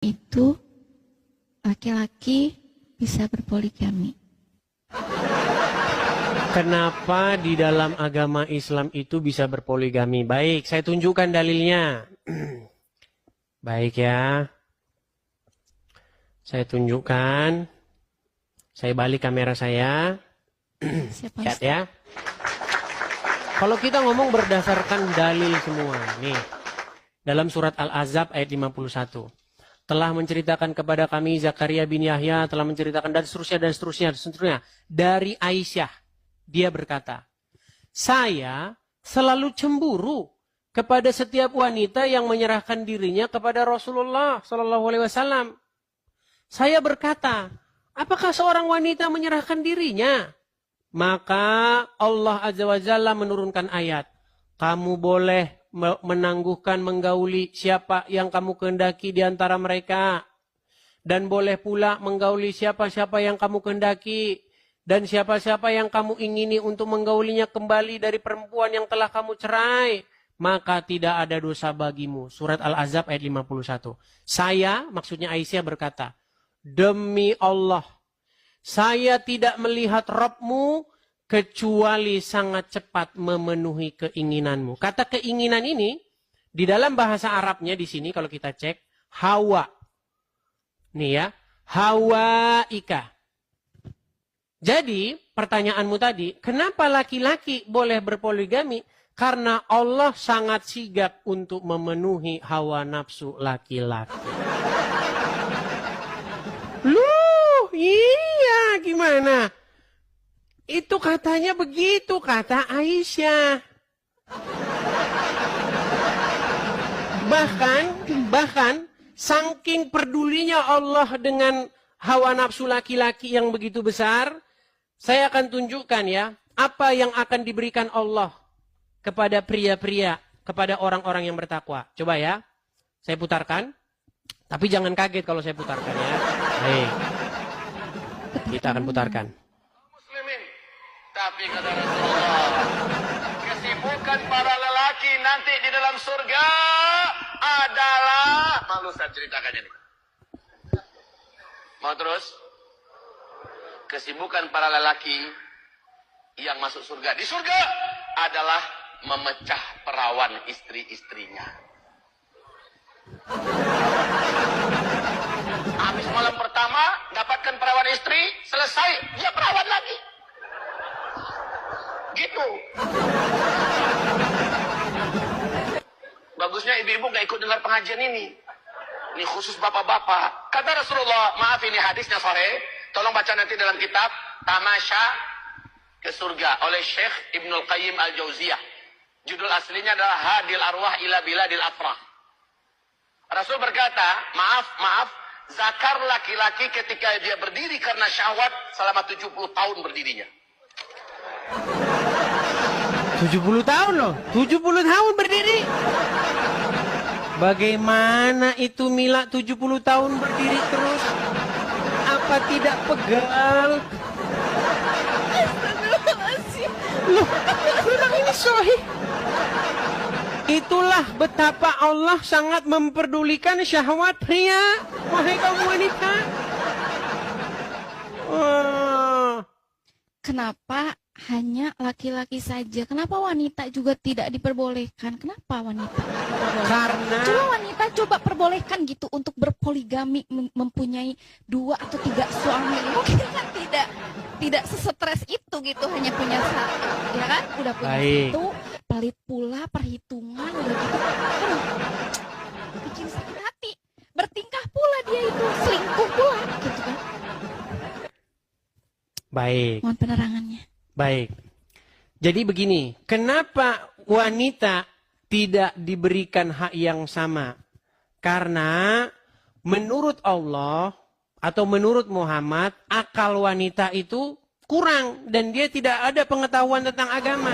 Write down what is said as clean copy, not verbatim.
itu laki-laki bisa berpoligami. Kenapa di dalam agama Islam itu bisa berpoligami? Baik, saya tunjukkan dalilnya. Baik ya. Saya tunjukkan. Saya balik kamera saya. Siapa Lihat Ustaz? ya. Kalau kita ngomong berdasarkan dalil semua. Nih. Dalam surat Al-Ahzab ayat 51. Telah menceritakan kepada kami Zakaria bin Yahya. Telah menceritakan dan seterusnya dan seterusnya. Dan seterusnya. Dari Aisyah. Dia berkata, saya selalu cemburu kepada setiap wanita yang menyerahkan dirinya kepada Rasulullah Sallallahu Alaihi Wasallam. Saya berkata, apakah seorang wanita menyerahkan dirinya? Maka Allah Azza wa Jalla menurunkan ayat. Kamu boleh menangguhkan, menggauli siapa yang kamu kehendaki di antara mereka. Dan boleh pula menggauli siapa-siapa yang kamu kehendaki. Dan siapa-siapa yang kamu ingini untuk menggaulinya kembali dari perempuan yang telah kamu cerai. Maka tidak ada dosa bagimu. Surat Al-Ahzab ayat 51. Saya, maksudnya Aisyah berkata, demi Allah, saya tidak melihat Rabbmu kecuali sangat cepat memenuhi keinginanmu. Kata keinginan ini, di dalam bahasa Arabnya di sini kalau kita cek, hawa. Nih ya, hawa ika. Jadi, pertanyaanmu tadi, kenapa laki-laki boleh berpoligami? Karena Allah sangat sigap untuk memenuhi hawa nafsu laki-laki. Loh, iya, gimana? Itu katanya begitu, kata Aisyah. Bahkan, saking pedulinya Allah dengan hawa nafsu laki-laki yang begitu besar, saya akan tunjukkan ya, apa yang akan diberikan Allah kepada pria-pria, kepada orang-orang yang bertakwa. Coba ya, saya putarkan. Tapi jangan kaget kalau saya putarkan ya. Baik. Kita akan putarkan. Muslimin. Tapi kata Rasulullah, kesibukan para lelaki nanti di dalam surga adalah... Malu saya ceritakannya nih. Mau terus? Kesibukan para lelaki yang masuk surga di surga adalah memecah perawan istri-istrinya. Habis malam pertama dapatkan perawan istri, selesai dia perawan lagi. Gitu. Bagusnya ibu-ibu gak ikut dengar pengajian ini. Ini khusus bapak-bapak. Kata Rasulullah, maaf ini hadisnya sahih. Tolong baca nanti dalam kitab Tamasya ke Surga oleh Syekh Ibnul Qayyim Al-Jauziyah. Judul aslinya adalah Hadil Arwah ila Biladil Afrah. Rasul berkata, maaf, zakar laki-laki ketika dia berdiri karena syahwat selama 70 tahun berdirinya. 70 tahun loh, 70 tahun berdiri. Bagaimana itu Mila 70 tahun berdiri terus? Apa tidak pegal? Loh, memang ini sahih. Itulah betapa Allah sangat memperdulikan syahwat pria. Wahai kaum wanita. Kenapa hanya laki-laki saja? Kenapa wanita juga tidak diperbolehkan? Kenapa wanita tidak diperbolehkan? Karena Coba wanita coba perbolehkan gitu untuk berpoligami, mempunyai 2 atau 3 suami. Mungkin kan tidak sesetres itu gitu, hanya punya 1, ya kan? Udah punya Baik. 1, pelit pula perhitungan udah gitu. Aduh, bikin sakit hati. Bertingkah pula dia itu selingkuh pula gitu kan. baik. Mohon penerangannya. Baik. Jadi begini, kenapa wanita tidak diberikan hak yang sama? Karena menurut Allah atau menurut Muhammad, akal wanita itu kurang dan dia tidak ada pengetahuan tentang agama.